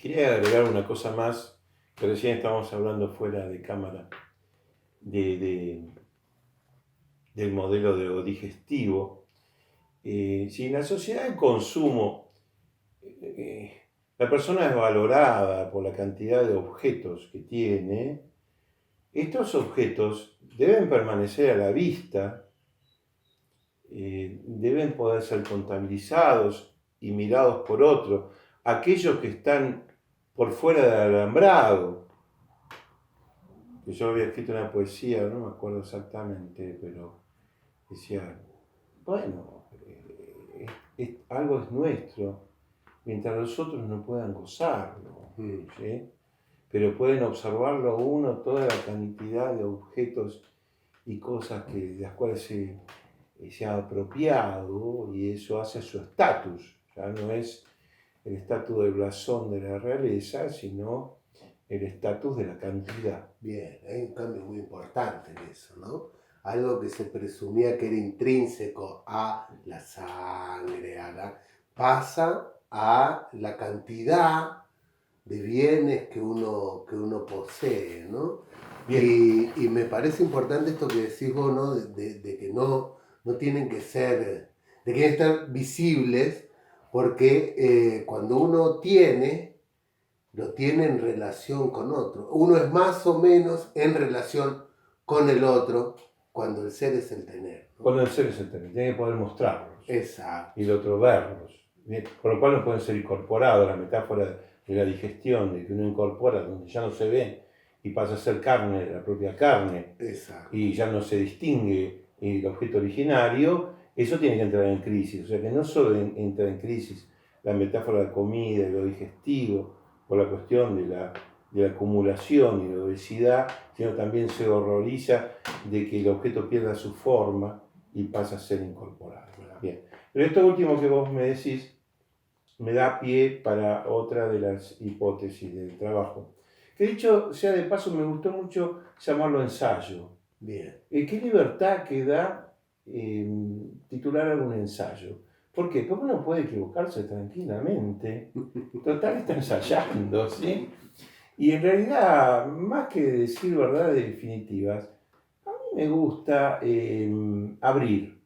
Quería agregar una cosa más, que recién estábamos hablando fuera de cámara, de, de- del modelo de lo digestivo. Si en la sociedad de consumo eh, la persona es valorada por la cantidad de objetos que tiene, estos objetos deben permanecer a la vista, deben poder ser contabilizados y mirados por otro. Aquellos que están por fuera del alambrado, que yo había escrito una poesía, no me acuerdo exactamente, pero decía, bueno, algo es nuestro, mientras los otros no puedan gozarlo, ¿sí? Pero pueden observarlo uno, toda la cantidad de objetos y cosas de las cuales se ha apropiado, y eso hace su estatus. Ya no es el estatus del blasón de la realeza, sino el estatus de la cantidad. Bien, hay un cambio muy importante en eso, ¿no? Algo que se presumía que era intrínseco a la sangre, pasa a la cantidad de bienes que uno posee, ¿no? Y me parece importante esto que decís vos, ¿no? De que no tienen que ser, de que deben estar visibles, porque cuando uno lo tiene en relación con otro. Uno es más o menos en relación con el otro cuando el ser es el tener, ¿no? Cuando el ser es el tener, tiene que poder mostrarlos. Exacto. Y el otro verlos. Con lo cual no pueden ser incorporados, la metáfora de la digestión, de que uno incorpora donde ya no se ve y pasa a ser carne, la propia carne, Exacto. y ya no se distingue el objeto originario, eso tiene que entrar en crisis. O sea que no solo entra en crisis la metáfora de la comida y lo digestivo, por la cuestión de la acumulación y la obesidad, sino también se horroriza de que el objeto pierda su forma y pasa a ser incorporado. Bien. Pero esto último que vos me decís me da pie para otra de las hipótesis del trabajo. Que dicho sea de paso, me gustó mucho llamarlo ensayo. Bien. Qué libertad que da titular algún ensayo. ¿Por qué? Porque uno puede equivocarse tranquilamente. Total, está ensayando, ¿sí? Y en realidad, más que decir verdades definitivas, a mí me gusta abrir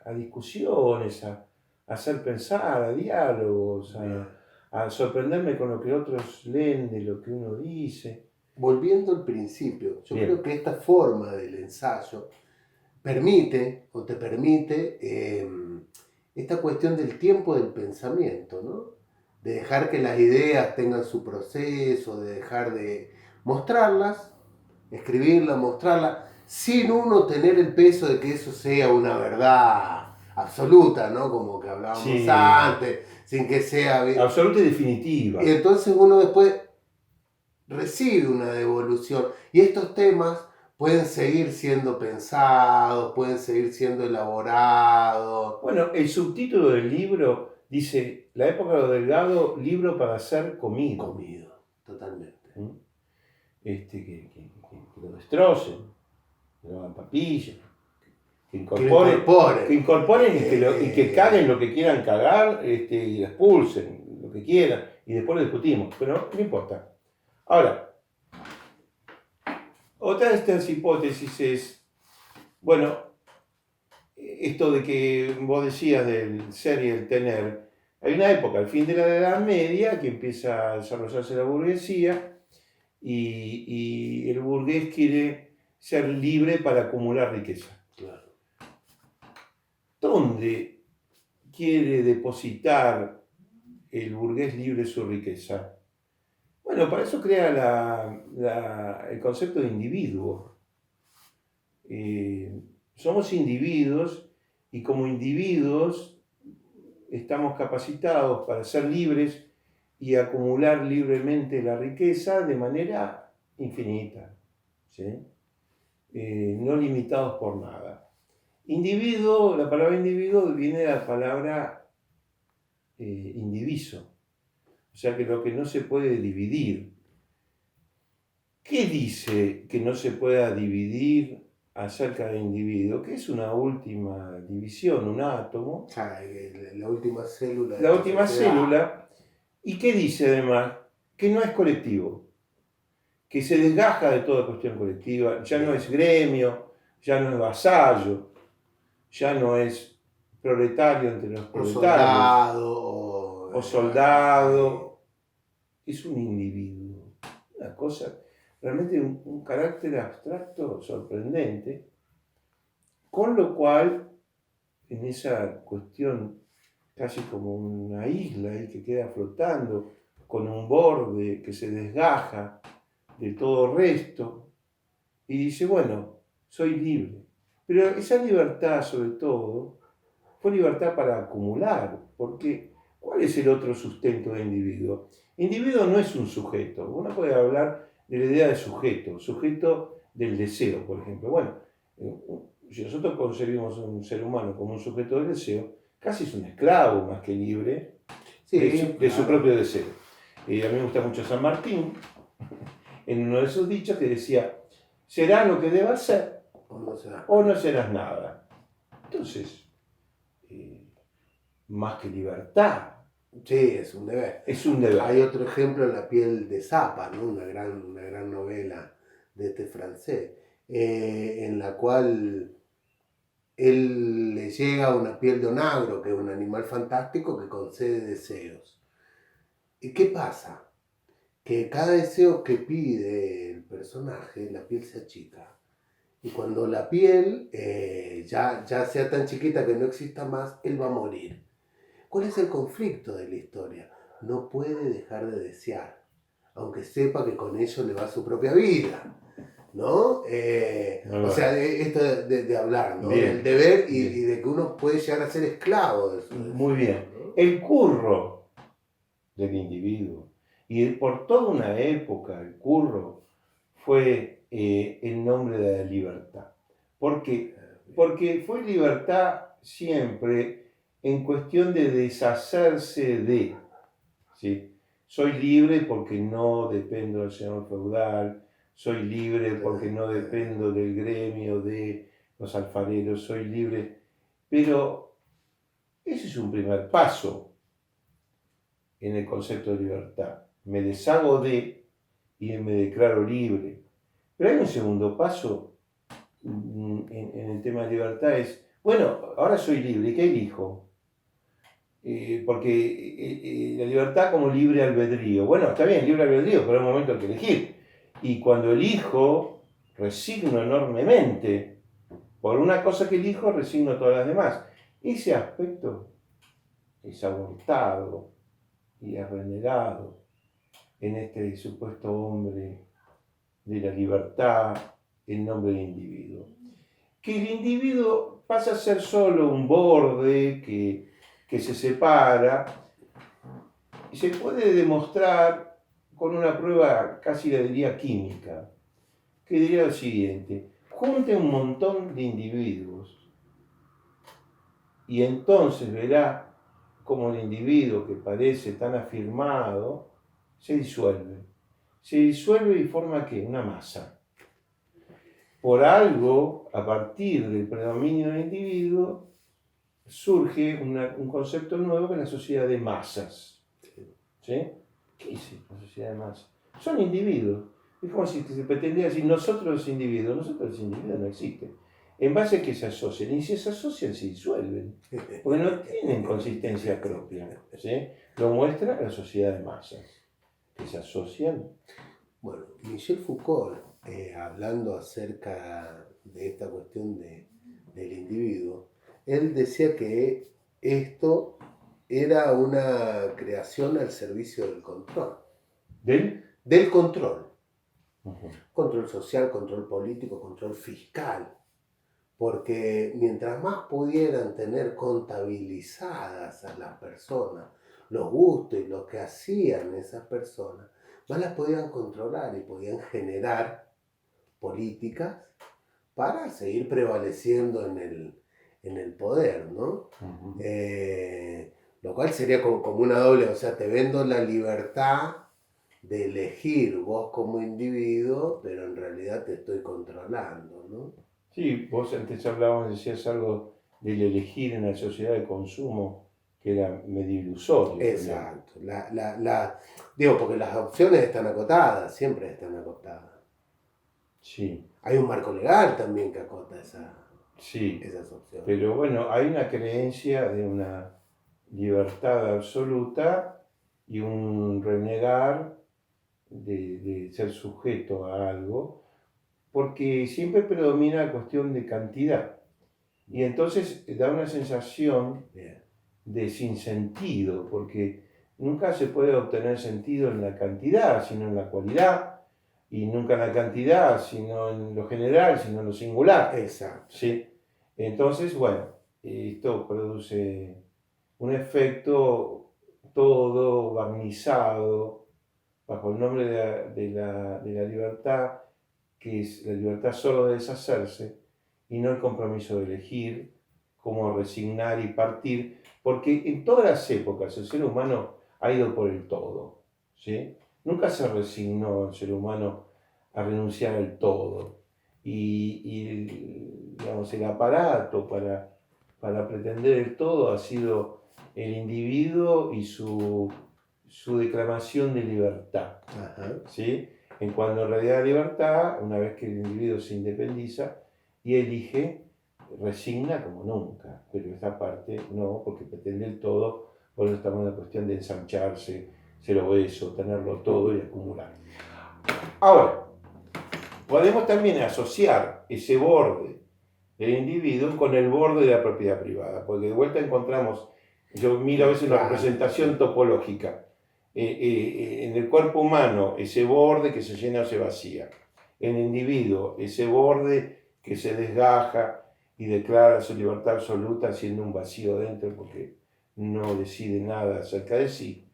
a discusiones, a hacer pensar, a diálogos, a sorprenderme con lo que otros leen de lo que uno dice. Volviendo al principio, yo Bien. creo que esta forma del ensayo permite o te permite esta cuestión del tiempo del pensamiento, ¿no? De dejar que las ideas tengan su proceso, de dejar de mostrarlas, escribirlas, mostrarlas, sin uno tener el peso de que eso sea una verdad absoluta, ¿no? Como que hablábamos Sí. antes, sin que sea... Absoluta y definitiva. Y entonces uno después recibe una devolución. Y estos temas pueden seguir siendo pensados, pueden seguir siendo elaborados. Bueno, el subtítulo del libro dice, La época de lo delgado, libro para ser comido. Comido, totalmente. Que lo destrocen, que lo hagan papilla, que incorporen y que caguen lo que quieran cagar, y expulsen lo que quieran, y después lo discutimos, pero no importa. Ahora, otra de estas hipótesis es, bueno, esto de que vos decías del ser y el tener, hay una época, al fin de la Edad Media, que empieza a desarrollarse la burguesía, y el burgués quiere ser libre para acumular riqueza. Claro. ¿Dónde quiere depositar el burgués libre su riqueza? Bueno, para eso crea el concepto de individuo. Somos individuos, y como individuos estamos capacitados para ser libres y acumular libremente la riqueza de manera infinita, ¿sí? No limitados por nada. Individuo, la palabra individuo viene de la palabra indiviso, o sea que lo que no se puede dividir. ¿Qué dice que no se pueda dividir acerca del individuo, que es una última división, un átomo, La última célula de la la última sociedad. célula, y que dice además que no es colectivo, que se desgaja de toda cuestión colectiva, ya no es gremio, ya no es vasallo, ya no es proletario entre los O proletarios, soldado. o soldado, es un individuo, una cosa, realmente un carácter abstracto sorprendente, con lo cual, en esa cuestión casi como una isla ahí que queda flotando, con un borde que se desgaja de todo el resto, y dice, bueno, soy libre. Pero esa libertad, sobre todo, fue libertad para acumular, porque ¿cuál es el otro sustento del individuo? El individuo no es un sujeto. Uno puede hablar de la idea de sujeto, sujeto del deseo, por ejemplo. Bueno, si nosotros concebimos un ser humano como un sujeto del deseo, casi es un esclavo más que libre de su propio deseo. A mí me gusta mucho San Martín, en uno de esos dichos que decía, serás lo que debas ser o no serás nada. Entonces, más que libertad. Sí, es un deber. Es un deber. Hay otro ejemplo en La piel de Zapa, ¿no? Una gran novela de este francés, en la cual él le llega una piel de onagro, que es un animal fantástico que concede deseos. ¿Y qué pasa? Que cada deseo que pide el personaje, la piel se achica. Y cuando la piel ya sea tan chiquita que no exista más, él va a morir. ¿Cuál es el conflicto de la historia? No puede dejar de desear, aunque sepa que con ello le va a su propia vida, ¿no? O sea, esto de hablar, ¿no? Bien, del deber y de que uno puede llegar a ser esclavo de eso. Muy bien. ¿No? El curro del individuo, y por toda una época el curro fue el nombre de la libertad. ¿Por qué? Porque fue libertad siempre en cuestión de deshacerse de, ¿sí? Soy libre porque no dependo del señor feudal, soy libre porque no dependo del gremio de los alfareros, soy libre. Pero ese es un primer paso en el concepto de libertad. Me deshago de y me declaro libre. Pero hay un segundo paso en el tema de libertad, es, bueno, ahora soy libre, ¿y qué elijo? Porque la libertad como libre albedrío. Bueno, está bien, libre albedrío, pero hay un momento hay que elegir. Y cuando elijo, resigno enormemente. Por una cosa que elijo, resigno todas las demás. Ese aspecto es abortado y es renegado en este supuesto hombre de la libertad en nombre del individuo. Que el individuo pasa a ser solo un borde que se separa, y se puede demostrar con una prueba casi le diría química, que diría lo siguiente: junte un montón de individuos y entonces verá cómo el individuo que parece tan afirmado se disuelve. Se disuelve y forma ¿qué? Una masa. Por algo, a partir del predominio del individuo, surge un concepto nuevo que es la sociedad de masas. ¿Sí? ¿Qué es la sociedad de masas? Son individuos. Es como si se pretendía decir nosotros los individuos no existen. En base a que se asocian, y si se asocian se disuelven, porque no tienen consistencia propia. ¿Sí? Lo muestra la sociedad de masas, que se asocian. Bueno, Michel Foucault, hablando acerca de esta cuestión del individuo, él decía que esto era una creación al servicio del control. Del control. Uh-huh. Control social, control político, control fiscal. Porque mientras más pudieran tener contabilizadas a las personas, los gustos y lo que hacían esas personas, más las podían controlar y podían generar políticas para seguir prevaleciendo en el poder, ¿no? Uh-huh. Lo cual sería como una doble, o sea, te vendo la libertad de elegir vos como individuo, pero en realidad te estoy controlando, ¿no? Sí, vos antes hablabas, decías algo del elegir en la sociedad de consumo que era medio ilusorio también. Exacto. Digo, porque las opciones están acotadas, siempre están acotadas. Sí, Hay un marco legal también que acota sí. esas opciones. Pero bueno, hay una creencia de una libertad absoluta y un renegar de ser sujeto a algo, porque siempre predomina la cuestión de cantidad. Y entonces da una sensación Bien. de sinsentido, porque nunca se puede obtener sentido en la cantidad, sino en la cualidad, y nunca en la cantidad, sino en lo general, sino en lo singular. Exacto. ¿Sí? Entonces, bueno, esto produce un efecto todo barnizado bajo el nombre de la libertad, que es la libertad solo de deshacerse y no el compromiso de elegir cómo resignar y partir, porque en todas las épocas el ser humano ha ido por el todo, ¿sí? Nunca se resignó el ser humano a renunciar al todo. Digamos, el aparato para pretender el todo ha sido el individuo y su declamación de libertad. Ajá. ¿Sí? En cuanto en realidad la libertad, una vez que el individuo se independiza y elige, resigna como nunca, pero esta parte no, porque pretende el todo, por eso estamos en la cuestión de ensancharse, ser obeso, tenerlo todo y acumular. Ahora, podemos también asociar ese borde del individuo con el borde de la propiedad privada, porque de vuelta encontramos, yo miro a veces una representación topológica, en el cuerpo humano ese borde que se llena o se vacía, en el individuo ese borde que se desgaja y declara su libertad absoluta siendo un vacío dentro porque no decide nada acerca de sí,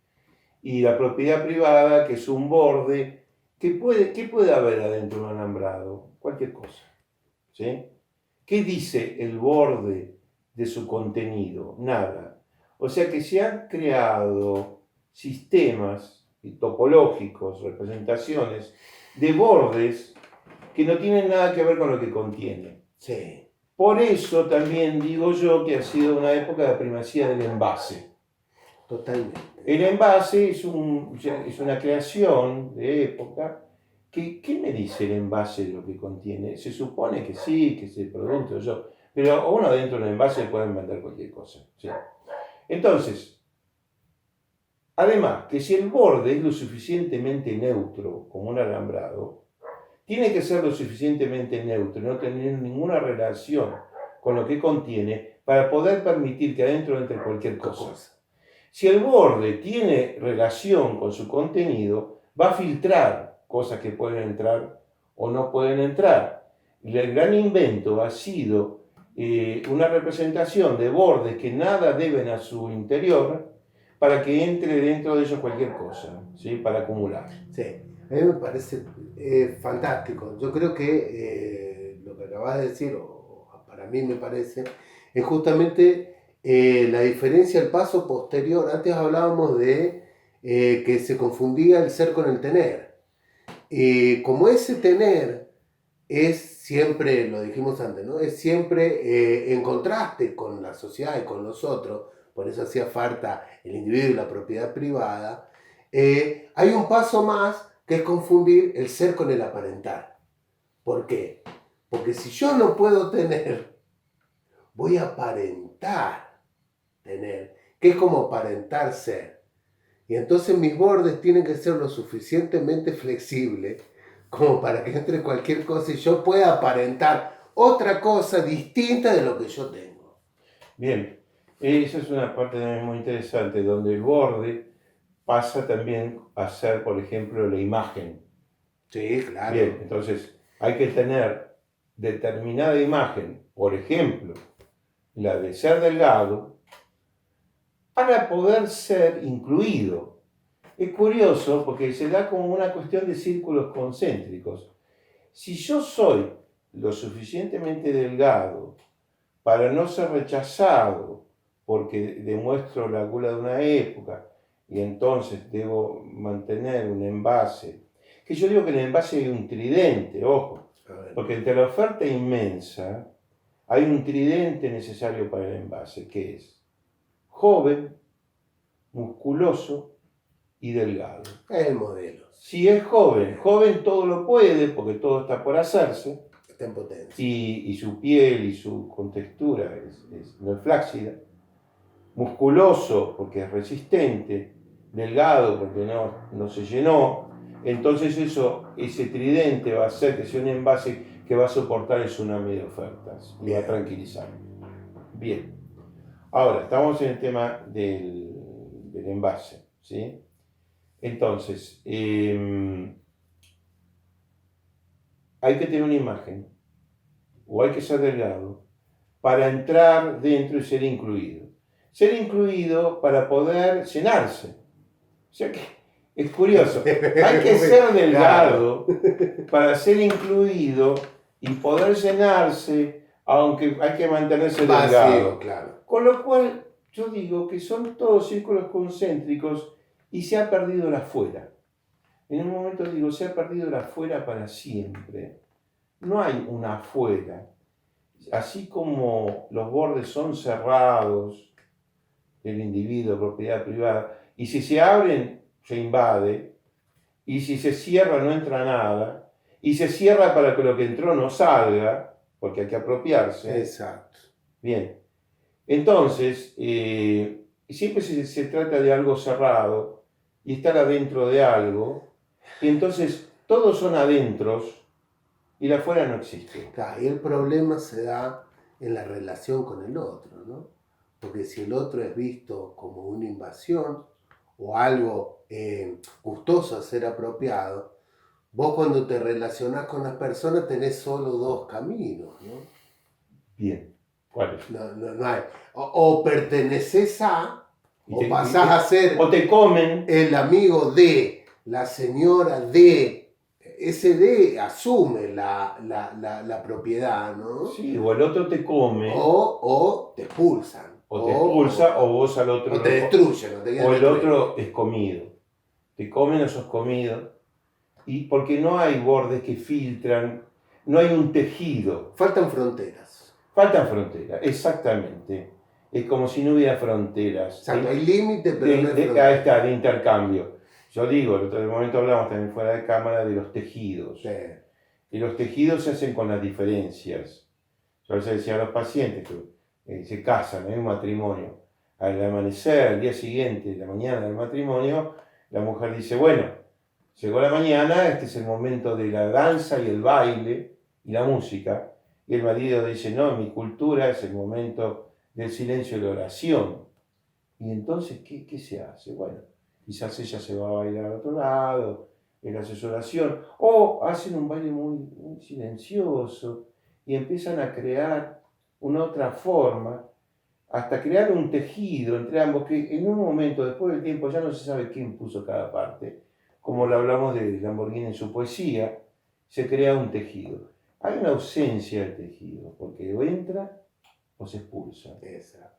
y la propiedad privada que es un borde ¿qué puede haber adentro de un alambrado? Cualquier cosa, ¿sí? ¿Qué dice el borde de su contenido? Nada. O sea que se han creado sistemas topológicos, representaciones de bordes que no tienen nada que ver con lo que contiene. Sí. Por eso también digo yo que ha sido una época de primacía del envase. Totalmente. El envase es una creación de época. ¿Qué me dice el envase de lo que contiene? Se supone que sí, que es el producto, pero uno dentro del envase puede vender cualquier cosa. ¿Sí? Entonces, además, que si el borde es lo suficientemente neutro, como un alambrado, tiene que ser lo suficientemente neutro, no tener ninguna relación con lo que contiene para poder permitir que adentro entre cualquier cosa. Si el borde tiene relación con su contenido, va a filtrar cosas que pueden entrar o no pueden entrar. El gran invento ha sido una representación de bordes que nada deben a su interior para que entre dentro de ellos cualquier cosa, ¿sí? Para acumular. Sí, a mí me parece fantástico. Yo creo que lo que acabas de decir, o para mí me parece, es justamente la diferencia, el paso posterior. Antes hablábamos de que se confundía el ser con el tener. Como ese tener es siempre, lo dijimos antes, ¿no? Es siempre en contraste con la sociedad y con los otros, por eso hacía falta el individuo y la propiedad privada. Hay un paso más que es confundir el ser con el aparentar. ¿Por qué? Porque si yo no puedo tener, voy a aparentar tener, que es como aparentar ser. Y entonces mis bordes tienen que ser lo suficientemente flexibles como para que entre cualquier cosa y yo pueda aparentar otra cosa distinta de lo que yo tengo. Bien, esa es una parte también muy interesante, donde el borde pasa también a ser, por ejemplo, la imagen. Sí, claro. Bien, entonces hay que tener determinada imagen, por ejemplo, la de ser delgado, para poder ser incluido. Es curioso porque se da como una cuestión de círculos concéntricos. Si yo soy lo suficientemente delgado para no ser rechazado porque demuestro la gula de una época y entonces debo mantener un envase, que yo digo que en el envase hay un tridente, ojo, A ver. Porque entre la oferta inmensa hay un tridente necesario para el envase, que es joven, musculoso y delgado. Es el modelo. Si es joven, joven todo lo puede, porque todo está por hacerse, Está en potencia. y su piel y su contextura no es flácida. Musculoso, porque es resistente. Delgado, porque no se llenó. Entonces ese tridente va a hacer que sea un envase que va a soportar el tsunami de ofertas y va a tranquilizar. Bien. Ahora, estamos en el tema del envase, ¿sí? Entonces, hay que tener una imagen, o hay que ser delgado, para entrar dentro y ser incluido. Ser incluido para poder llenarse. O sea que es curioso. Hay que ser delgado para ser incluido y poder llenarse, aunque hay que mantenerse delgado. Claro. Con lo cual, yo digo que son todos círculos concéntricos y se ha perdido el afuera. En un momento digo, se ha perdido el afuera para siempre. No hay un afuera. Así como los bordes son cerrados, el individuo, propiedad privada, y si se abren, se invade, y si se cierra, no entra nada, y se cierra para que lo que entró no salga, porque hay que apropiarse. Exacto. Bien. Entonces, siempre se trata de algo cerrado y estar adentro de algo, y entonces todos son adentros y la afuera no existe. Claro, y el problema se da en la relación con el otro, ¿no? Porque si el otro es visto como una invasión o algo gustoso a ser apropiado, vos cuando te relacionás con las personas tenés solo dos caminos, ¿no? Bien. ¿Cuál es? No hay. O perteneces a, o pasás a ser o te comen el amigo de, la señora de. Ese de asume la propiedad, ¿no? Sí, o el otro te come. O te expulsan. O te expulsa, o vos al otro. O te destruyen. O el otro es comido. Te comen o sos comido. Y porque no hay bordes que filtran, no hay un tejido. Faltan fronteras. Faltan fronteras, exactamente. Es como si no hubiera fronteras. Exacto, hay límite, pero no hay fronteras. Ahí está, de intercambio. Yo digo, en otro momento hablamos también fuera de cámara de los tejidos. Sí. Y los tejidos se hacen con las diferencias. Yo a veces decía a los pacientes que se casan, hay un matrimonio. Al amanecer, al día siguiente, la mañana del matrimonio, la mujer dice, bueno, llegó la mañana, este es el momento de la danza y el baile y la música. Y el marido dice, no, en mi cultura es el momento del silencio y la oración. Y entonces, ¿qué se hace? Bueno, quizás ella se va a bailar al otro lado, él hace su oración, o hacen un baile muy silencioso y empiezan a crear una otra forma, hasta crear un tejido entre ambos, que en un momento, después del tiempo, ya no se sabe quién puso cada parte. Como lo hablamos de Lamborghini en su poesía, se crea un tejido. Hay una ausencia de tejido, porque o entra o se expulsa. Exacto.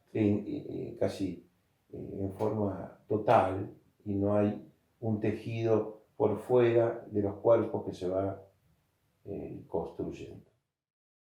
Casi en forma total, y no hay un tejido por fuera de los cuerpos que se va construyendo.